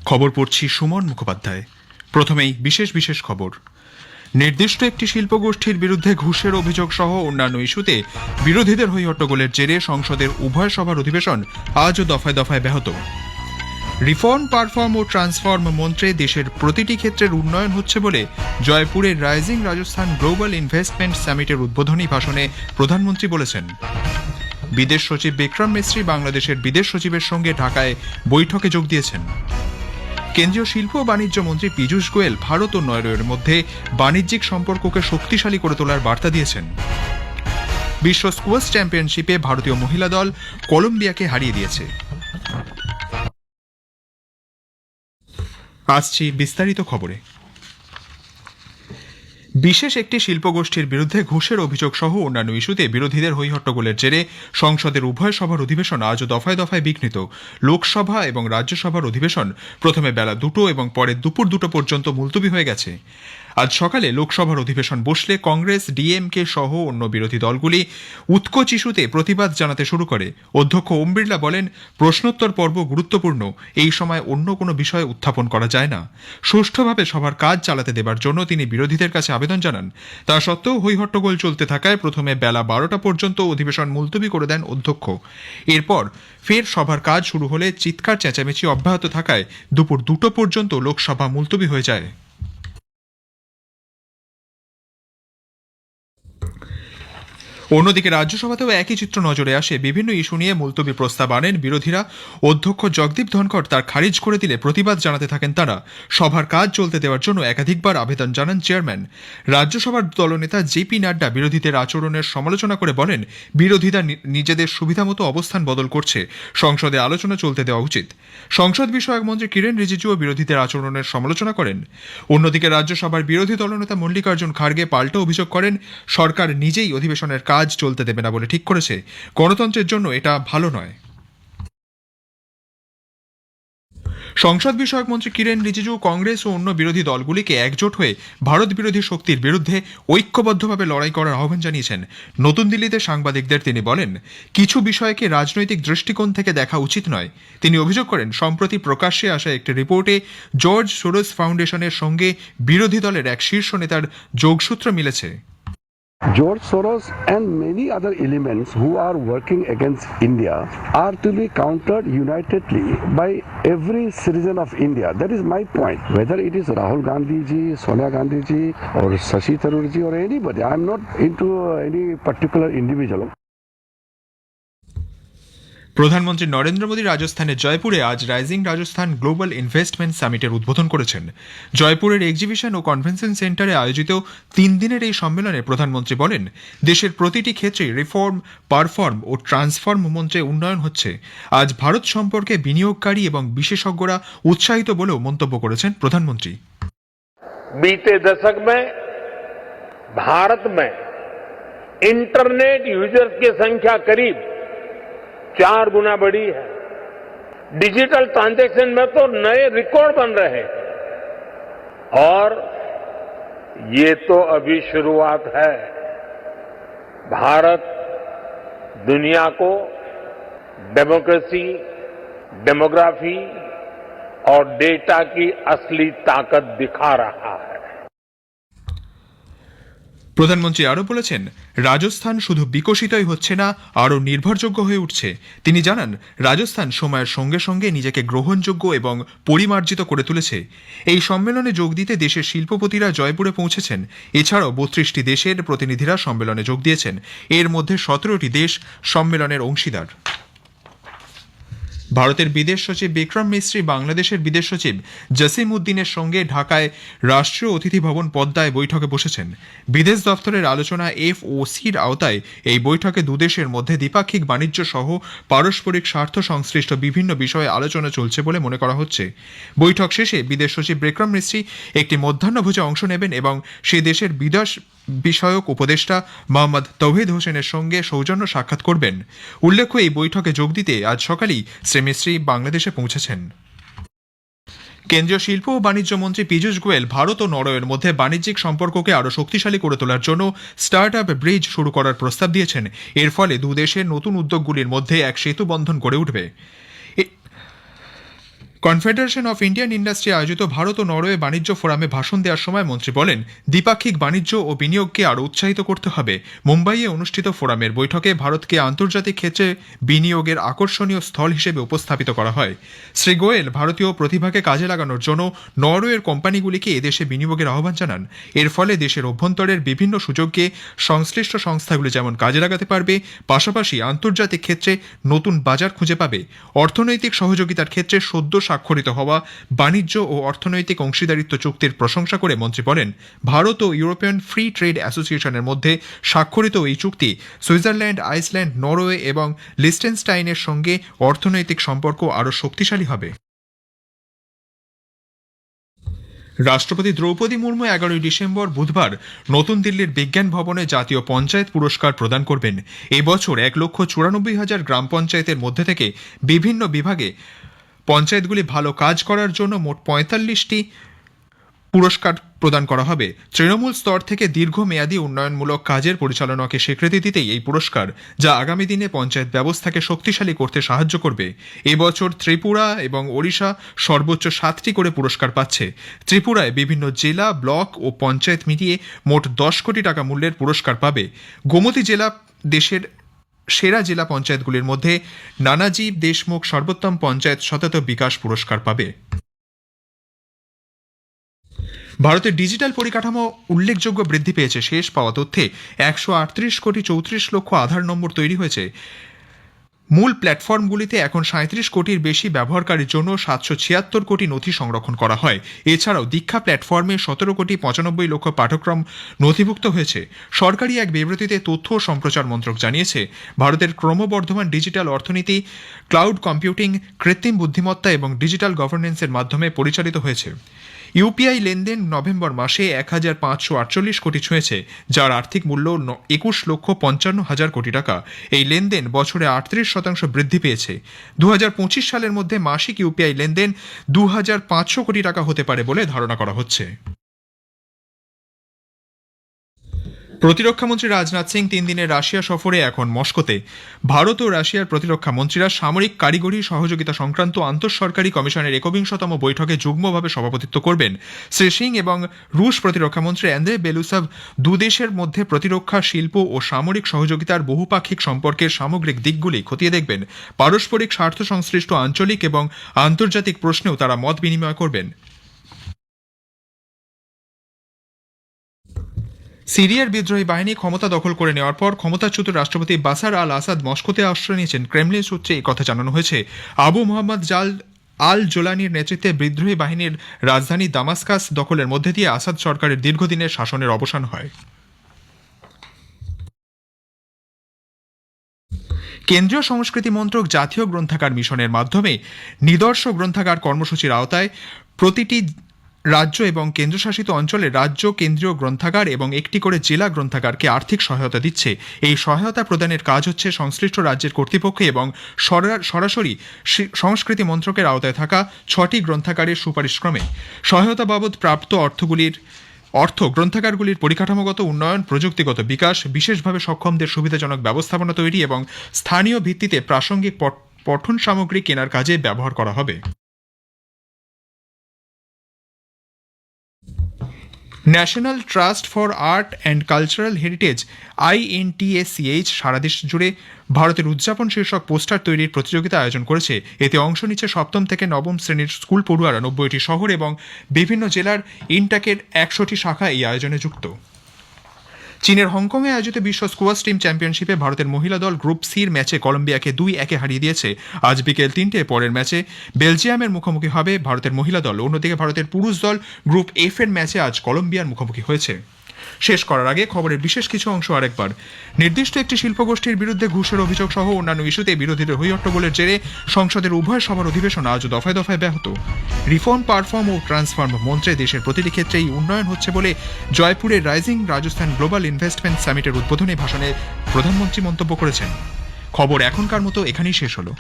খবর পড়ছি সুমন মুখোপাধ্যায়। প্রথমেই বিশেষ খবর। নির্দিষ্ট একটি শিল্পগোষ্ঠীর বিরুদ্ধে ঘুষের অভিযোগ সহ অন্যান্য ইস্যুতে বিরোধীদের হইহট্টগোলের জেরে সংসদের উভয় সভার অধিবেশন আজও দফায় দফায় ব্যাহত। রিফর্ম, পারফর্ম ও ট্রান্সফর্ম মন্ত্রে দেশের প্রতিটি ক্ষেত্রের উন্নয়ন হচ্ছে বলে জয়পুরের রাইজিং রাজস্থান গ্লোবাল ইনভেস্টমেন্ট সামিটের উদ্বোধনী ভাষণে প্রধানমন্ত্রী বলেছেন। বিদেশ সচিব বিক্রম মিস্ত্রি বাংলাদেশের বিদেশ সচিবের সঙ্গে ঢাকায় বৈঠকে যোগ দিয়েছেন। কেন্দ্রীয় শিল্প ও বাণিজ্য মন্ত্রী পীযূষ গোয়েল ভারত ও নরওয়ের মধ্যে বাণিজ্যিক সম্পর্ককে শক্তিশালী করে তোলার বার্তা দিয়েছেন। বিশ্ব স্কোয়াশ চ্যাম্পিয়নশিপে ভারতীয় মহিলা দল কলম্বিয়াকে হারিয়ে দিয়েছে। আসছি বিস্তারিত খবরে। বিশেষ একটি শিল্পগোষ্ঠীর বিরুদ্ধে ঘুষের অভিযোগ সহ অন্যান্য ইস্যুতে বিরোধীদের হইহট্টগোলের জেরে সংসদের উভয় সভার অধিবেশন আজও দফায় দফায় বিঘ্নিত। লোকসভা এবং রাজ্যসভার অধিবেশন প্রথমে বেলা 2টো এবং পরে দুপুর 2টো পর্যন্ত মুলতবি হয়ে গেছে। আজ সকালে লোকসভার অধিবেশন বসলে কংগ্রেস, ডিএমকে সহ অন্য বিরোধী দলগুলি উৎকোচ ইস্যুতে প্রতিবাদ জানাতে শুরু করে। অধ্যক্ষ ওম বিড়লা বলেন, প্রশ্নোত্তর পর্ব গুরুত্বপূর্ণ, এই সময় অন্য কোনো বিষয় উত্থাপন করা যায় না। সুষ্ঠুভাবে সভার কাজ চালাতে দেবার জন্য তিনি বিরোধীদের কাছে আবেদন জানান। তা সত্ত্বেও হইহট্টগোল চলতে থাকায় প্রথমে বেলা 12টা পর্যন্ত অধিবেশন মুলতবি করে দেন অধ্যক্ষ। এরপর ফের সভার কাজ শুরু হলে চিৎকার চেঁচামেচি অব্যাহত থাকায় দুপুর 2টো পর্যন্ত লোকসভা মুলতবি হয়ে যায়। অন্যদিকে রাজ্যসভাতেও একই চিত্র নজরে আসে। বিভিন্ন ইস্যু নিয়ে মুলতবি প্রস্তাব আনেন বিরোধীরা। অধ্যক্ষ জগদীপ ধনখড় তার খারিজ করে দিলে প্রতিবাদ জানাতে থাকেন তারা। সভার কাজ চলতে দেওয়ার জন্য একাধিকবার আবেদন জানান চেয়ারম্যান। রাজ্যসভার দলনেতা জেপি নাড্ডা বিরোধীদের আচরণের সমালোচনা করে বলেন, বিরোধীরা নিজেদের সুবিধামতো অবস্থান বদল করছে, সংসদে আলোচনা চলতে দেওয়া উচিত। সংসদ বিষয়ক মন্ত্রী কিরেন রিজিজুও বিরোধীদের আচরণের সমালোচনা করেন। অন্যদিকে রাজ্যসভার বিরোধী দলনেতা মল্লিকার্জুন খার্গে পাল্টা অভিযোগ করেন, সরকার নিজেই অধিবেশনের কাজ চলতে দেবে না বলে ঠিক করেছে। গণতন্ত্রের জন্য এটা ভালো নয়। সংসদ বিষয়ক মন্ত্রী কিরেন রিজিজু কংগ্রেস ও অন্য বিরোধী দলগুলিকে একজোট হয়ে ভারত বিরোধী শক্তির বিরুদ্ধে ঐক্যবদ্ধভাবে লড়াই করার আহ্বান জানিয়েছেন। নতুন দিল্লিতে সাংবাদিকদের তিনি বলেন, কিছু বিষয়কে রাজনৈতিক দৃষ্টিকোণ থেকে দেখা উচিত নয়। তিনি অভিযোগ করেন, সম্প্রতি প্রকাশ্যে আসা একটি রিপোর্টে জর্জ সোরস ফাউন্ডেশনের সঙ্গে বিরোধী দলের এক শীর্ষ নেতার যোগসূত্র মিলেছে। George Soros and many other elements who are working against India are to be countered unitedly by every citizen of India. That is my point. Whether it is Rahul Gandhi ji, Sonia Gandhi ji or Shashi Tharoor ji or anybody. I am not into any particular individual. প্রধানমন্ত্রী নরেন্দ্র মোদী রাজস্থানের জয়পুরে আজ rising Rajasthan global investment সামিটের উদ্বোধন করেছেন। জয়পুরের exhibition ও convention সেন্টারে আয়োজিত 3 দিনের এই সম্মেলনে প্রধানমন্ত্রী বলেন, দেশের প্রতিটি ক্ষেত্রে রিফর্ম, পারফর্ম ও ট্রান্সফর্ম মন্ত্রে উন্নয়ন হচ্ছে। আজ ভারত সম্পর্কে বিনিয়োগকারী এবং বিশেষজ্ঞরা উৎসাহিত বলেও মন্তব্য করেছেন প্রধানমন্ত্রী। बीते दशक में भारत में इंटरनेट यूजर्स की संख्या करीब 4 गुना बढ़ी है। डिजिटल ट्रांजैक्शन में तो नए रिकॉर्ड बन रहे हैं और ये तो अभी शुरुआत है। भारत दुनिया को डेमोक्रेसी, डेमोग्राफी और डेटा की असली ताकत दिखा रहा है। প্রধানমন্ত্রী আরও বলেছেন, রাজস্থান শুধু বিকশিতই হচ্ছে না, আরও নির্ভরযোগ্য হয়ে উঠছে। তিনি জানান, রাজস্থান সময়ের সঙ্গে সঙ্গে নিজেকে গ্রহণযোগ্য এবং পরিমার্জিত করে তুলেছে। এই সম্মেলনে যোগ দিতে দেশের শিল্পপতিরা জয়পুরে পৌঁছেছেন। এছাড়াও 32টি দেশের প্রতিনিধিরা সম্মেলনে যোগ দিয়েছেন। এর মধ্যে 17টি দেশ সম্মেলনের অংশীদার। ভারতের বিদেশ সচিব বিক্রম মিস্ত্রি বাংলাদেশের বিদেশ সচিব জসিম উদ্দিনের সঙ্গে ঢাকায় রাষ্ট্রীয় অতিথি ভবন পদ্মায় বৈঠকে বসেছেন। বিদেশ দফতরের আলোচনা FOCর আওতায় এই বৈঠকে দুদেশের মধ্যে দ্বিপাক্ষিক বাণিজ্য সহ পারস্পরিক স্বার্থ সংশ্লিষ্ট বিভিন্ন বিষয়ে আলোচনা চলছে বলে মনে করা হচ্ছে। বৈঠক শেষে বিদেশ সচিব বিক্রম মিস্ত্রি একটি মধ্যাহ্নভোজে অংশ নেবেন এবং সে দেশের বিদেশ বিষয়ক উপদেষ্টা মোহাম্মদ তৌহিদ হোসেনের সঙ্গে সৌজন্য সাক্ষাৎ করবেন। উল্লেখ্য, এই বৈঠকে যোগ দিতে আজ সকালেই শ্রী মিস্ত্রি বাংলাদেশে পৌঁছেছেন। কেন্দ্রীয় শিল্প ও বাণিজ্য মন্ত্রী পীযূষ গোয়েল ভারত ও নরওয়ের মধ্যে বাণিজ্যিক সম্পর্ককে আরও শক্তিশালী করে তোলার জন্য স্টার্ট আপ ব্রিজ শুরু করার প্রস্তাব দিয়েছেন। এর ফলে দুদেশের নতুন উদ্যোগগুলির মধ্যে এক সেতু বন্ধন গড়ে উঠবে। কনফেডারেশন অফ ইন্ডিয়ান ইন্ডাস্ট্রি আয়োজিত ভারত ও নরওয়ে বাণিজ্য ফোরামে ভাষণ দেওয়ার সময় মন্ত্রী বলেন, দ্বিপাক্ষিক বাণিজ্য ও বিনিয়োগকে আরও উৎসাহিত করতে হবে। মুম্বাইয়ে অনুষ্ঠিত ফোরামের বৈঠকে ভারতকে আন্তর্জাতিক ক্ষেত্রে বিনিয়োগের আকর্ষণীয় স্থল হিসেবে উপস্থাপিত করা হয়। শ্রী গোয়েল ভারতীয় প্রতিভাকে কাজে লাগানোর জন্য নরওয়ের কোম্পানিগুলিকে এদেশে বিনিয়োগের আহ্বান জানান। এর ফলে দেশের অভ্যন্তরের বিভিন্ন সুযোগকে সংশ্লিষ্ট সংস্থাগুলি যেমন কাজে লাগাতে পারবে, পাশাপাশি আন্তর্জাতিক ক্ষেত্রে নতুন বাজার খুঁজে পাবে। অর্থনৈতিক সহযোগিতার ক্ষেত্রে সদ্য স্বাক্ষরিত হওয়া বাণিজ্য ও অর্থনৈতিক অংশীদারিত্ব চুক্তির প্রশংসা করে মন্ত্রী বলেন, ভারত ও ইউরোপিয়ান ফ্রি ট্রেড অ্যাসোসিয়েশনের মধ্যে স্বাক্ষরিত এই চুক্তি সুইজারল্যান্ড, আইসল্যান্ড, নরওয়ে এবং লিস্টেনস্টাইনের সঙ্গে অর্থনৈতিক সম্পর্ক আরও শক্তিশালী হবে। রাষ্ট্রপতি দ্রৌপদী মুর্মু 11 ডিসেম্বর বুধবার নতুন দিল্লির বিজ্ঞান ভবনে জাতীয় পঞ্চায়েত পুরস্কার প্রদান করবেন। এবছর 1,94,000 গ্রাম পঞ্চায়েতের মধ্যে থেকে বিভিন্ন বিভাগে পঞ্চায়েতগুলি ভালো কাজ করার জন্য মোট 45টি পুরস্কার প্রদান করা হবে। তৃণমূল স্তর থেকে দীর্ঘমেয়াদী উন্নয়নমূলক কাজের পরিচালনাকে স্বীকৃতি দিতেই এই পুরস্কার, যা আগামী দিনে পঞ্চায়েত ব্যবস্থাকে শক্তিশালী করতে সাহায্য করবে। এবছর ত্রিপুরা এবং ওড়িশা সর্বোচ্চ 7টি করে পুরস্কার পাচ্ছে। ত্রিপুরায় বিভিন্ন জেলা, ব্লক ও পঞ্চায়েত মিলিয়ে মোট 10 কোটি টাকা মূল্যের পুরস্কার পাবে। গোমতী জেলা দেশের সেরা জেলা পঞ্চায়েতগুলির মধ্যে নানাজি দেশমুখ সর্বোত্তম পঞ্চায়েত শতত বিকাশ পুরস্কার পাবে। ভারতের ডিজিটাল পরিকাঠামো উল্লেখযোগ্য বৃদ্ধি পেয়েছে। শেষ পাওয়া তথ্যে 138,34,00,000 আধার নম্বর তৈরি হয়েছে। মূল প্ল্যাটফর্মগুলিতে এখন 37 কোটির বেশি ব্যবহারকারীর জন্য 776 কোটি নথি সংরক্ষণ করা হয়। এছাড়াও দীক্ষা প্ল্যাটফর্মে 17,95,00,000 পাঠ্যক্রম নথিভুক্ত হয়েছে। সরকারি এক বিবৃতিতে তথ্য ও সম্প্রচার মন্ত্রক জানিয়েছে, ভারতের ক্রমবর্ধমান ডিজিটাল অর্থনীতি ক্লাউড কম্পিউটিং, কৃত্রিম বুদ্ধিমত্তা এবং ডিজিটাল গভর্নেন্সের মাধ্যমে পরিচালিত হয়েছে। ইউপিআই লেনদেন নভেম্বর মাসে 1,548 কোটি ছুঁয়েছে, যার আর্থিক মূল্য 21,55,000 কোটি টাকা। এই লেনদেন বছরে 38% বৃদ্ধি পেয়েছে। 2025 সালের মধ্যে মাসিক ইউপিআই লেনদেন 2,500 কোটি টাকা হতে পারে বলে ধারণা করা হচ্ছে। প্রতিরক্ষামন্ত্রী রাজনাথ সিং 3 দিনের রাশিয়া সফরে এখন মস্কোতে। ভারত ও রাশিয়ার প্রতিরক্ষা মন্ত্রীরা সামরিক কারিগরি সহযোগিতা সংক্রান্ত আন্তঃসরকারি কমিশনের 21তম বৈঠকে যুগ্মভাবে সভাপতিত্ব করবেন। শ্রী সিং এবং রুশ প্রতিরক্ষামন্ত্রী অ্যান্দ্রে বেলুসভ দুদেশের মধ্যে প্রতিরক্ষা, শিল্প ও সামরিক সহযোগিতার বহুপাক্ষিক সম্পর্কের সামগ্রিক দিকগুলি খতিয়ে দেখবেন। পারস্পরিক স্বার্থ সংশ্লিষ্ট আঞ্চলিক এবং আন্তর্জাতিক প্রশ্নেও তারা মত বিনিময় করবেন। সিরিয়ার বিদ্রোহী বাহিনী ক্ষমতা দখল করে নেওয়ার পর ক্ষমতাচ্যুত রাষ্ট্রপতি বাশার আল আসাদ মস্কোতে আশ্রয় নিয়েছেন। ক্রেমলিন সূত্রে এই কথা জানানো হয়েছে। আবু মোহাম্মদ আল জোলানির নেতৃত্বে বিদ্রোহী বাহিনীর রাজধানী দামাস্কাস দখলের মধ্যে দিয়ে আসাদ সরকারের দীর্ঘদিনের শাসনের অবসান হয়। কেন্দ্রীয় সংস্কৃতি মন্ত্রক জাতীয় গ্রন্থাগার মিশনের মাধ্যমে নিদর্শ গ্রন্থাগার কর্মসূচির আওতায় প্রতিটি রাজ্য এবং কেন্দ্রশাসিত অঞ্চলে রাজ্য কেন্দ্রীয় গ্রন্থাগার এবং একটি করে জেলা গ্রন্থাগারকে আর্থিক সহায়তা দিচ্ছে। এই সহায়তা প্রদানের কাজ হচ্ছে সংশ্লিষ্ট রাজ্যের কর্তৃপক্ষ এবং সরাসরি সংস্কৃতি মন্ত্রকের আওতায় থাকা 6টি গ্রন্থাগারের সুপারিশক্রমে। সহায়তা বাবদ প্রাপ্ত অর্থ গ্রন্থাগারগুলির পরিকাঠামোগত উন্নয়ন, প্রযুক্তিগত বিকাশ, বিশেষভাবে সক্ষমদের সুবিধাজনক ব্যবস্থাপনা তৈরি এবং স্থানীয় ভিত্তিতে প্রাসঙ্গিক পঠন সামগ্রী কেনার কাজে ব্যবহার করা হবে। National trust for art and cultural heritage INTACH সারা দেশ জুড়ে ভারতের উদযাপন শীর্ষক পোস্টার তৈরির প্রতিযোগিতা আয়োজন করেছে। এতে অংশ নিচ্ছে 7ম থেকে 9ম শ্রেণীর স্কুল পড়ুয়ারা। 90টি শহর এবং বিভিন্ন জেলার ইনটাকের 100টি শাখা এই আয়োজনে যুক্ত। চীনের হংকংয়ে আয়োজিত বিশ্ব স্কোয়াশ টিম চ্যাম্পিয়নশিপে ভারতের মহিলা দল গ্রুপ সির ম্যাচে কলম্বিয়াকে 2-1 হারিয়ে দিয়েছে। আজ বিকেল 3টে পরের ম্যাচে বেলজিয়ামের মুখোমুখি হবে ভারতের মহিলা দল। অন্যদিকে ভারতের পুরুষ দল গ্রুপ F এর ম্যাচে আজ কলম্বিয়ার মুখোমুখি হয়েছে। শেষ করার আগে খবরের বিশেষ কিছু অংশ আরেকবার। নির্দিষ্ট একটি শিল্পগোষ্ঠীর বিরুদ্ধে ঘুষের অভিযোগ সহ অন্যান্য ইস্যুতে বিরোধীদের হইহট্টগোলের জেরে সংসদের উভয় সভার অধিবেশন আজ দফায় দফায় ব্যাহত। রিফর্ম, পারফর্ম ও ট্রান্সফর্ম মন্ত্রে দেশের প্রতিটি ক্ষেত্রেই উন্নয়ন হচ্ছে বলে জয়পুরের রাইজিং রাজস্থান গ্লোবাল ইনভেস্টমেন্ট সামিটের উদ্বোধনী ভাষণে প্রধানমন্ত্রী মন্তব্য করেছেন। খবর এখনকার মতো এখানেই শেষ হলো।